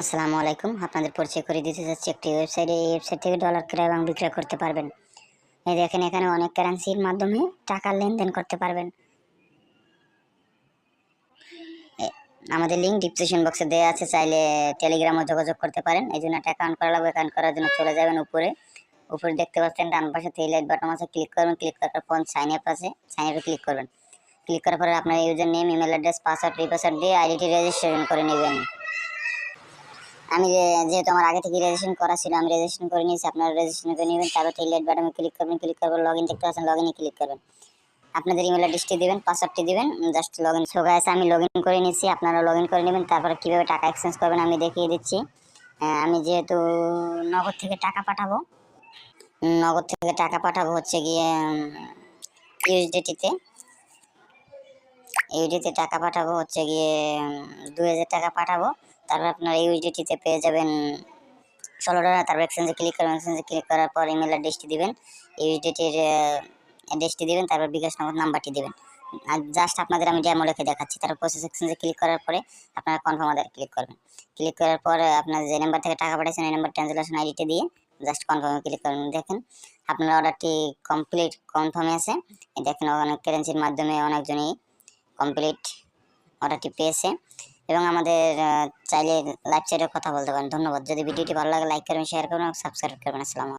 আসসালামু আলাইকুম। আপনাদের পরিচয় করে দিতে চাচ্ছি একটি ওয়েবসাইটে। এই ওয়েবসাইট থেকে ডলার ক্রয় এবং বিক্রয় করতে পারবেন। এই দেখেন এখানে অনেক কারেন্সির মাধ্যমে টাকা লেনদেন করতে পারবেন। আমাদের লিঙ্ক ডিসক্রিপশন বক্সে দেওয়া আছে, চাইলে টেলিগ্রামও যোগাযোগ করতে পারেন। এই জন্য একটা অ্যাকাউন্ট করা লাগবে। অ্যাকাউন্ট করার জন্য চলে যাবেন উপরে দেখতে পাচ্ছেন ডান পাশে থ্রি লাইট বাটন আছে, ক্লিক করবেন। ক্লিক করার পর সাইন আপ আছে, সাইন আপে ক্লিক করবেন। ক্লিক করার পরে আপনার user name, email address, password, re-password দিয়ে আইডিটি রেজিস্ট্রেশন করে নেবেন। আমি যেহেতু আমার আগে থেকে রেজিস্ট্রেশন করা ছিল, আমি রেজিস্ট্রেশন করে নিয়েছি। আপনারা রেজিস্ট্রেশন করে নেবেন। তারপর থ্রি লাইট বাটনে ক্লিক করবেন। ক্লিক করার লগ ইন দেখতে পাচ্ছেন, লগ ইনে ক্লিক করবেন। আপনাদের ইমেল অ্যাড্রেসটি দিবেন, পাসওয়ার্ডটি দিবেন, just log in. So guys, আমি লগ ইন করে নিয়েছি, আপনারা লগ ইন করে নেবেন। তারপরে কীভাবে টাকা এক্সচেঞ্জ করবেন আমি দেখিয়ে দিচ্ছি। আমি যেহেতু নগদ থেকে টাকা পাঠাবো, হচ্ছে গিয়ে ইউএসডিটিতে। ইউএসডিতে টাকা পাঠাবো হচ্ছে গিয়ে 2000 টাকা পাঠাবো। তারপর আপনারা ইউএসডিটিতে পেয়ে যাবেন $16। তারপর এক্সচেঞ্জে ক্লিক করবেন। এক্সচেঞ্জে ক্লিক করার পর ইমেল অ্যাড্রেসটি দিবেন, ইউএসডিটির অ্যাড্রেসটি দিবেন, তারপর বিকাশ নগদ নাম্বারটি দিবেন। আর জাস্ট আপনাদের আমি ডেমো লিখে দেখাচ্ছি। তারপর প্রসেস এক্সচেঞ্জে ক্লিক করার পরে আপনারা কনফার্ম আদারে ক্লিক করবেন। ক্লিক করার পর আপনার যে নাম্বার থেকে টাকা পাঠিয়েছেন এই নাম্বার ট্রানজ্যাকশন আইডিটি দিয়ে জাস্ট কনফার্মে ক্লিক করবেন। দেখেন আপনার অর্ডারটি কনফার্মে আছে। দেখেন অনেক কারেন্সির মাধ্যমে অনেকজনই কমপ্লিট অর্ডারটি পেয়েছে। এবং আমাদের চাইলে লাইভ চ্যাটে কথা বলতে পারেন। ধন্যবাদ। যদি ভিডিওটি ভালো লাগে লাইক করবেন, শেয়ার করবেন এবং সাবস্ক্রাইব করবেন। আসসালামু আলাইকুম।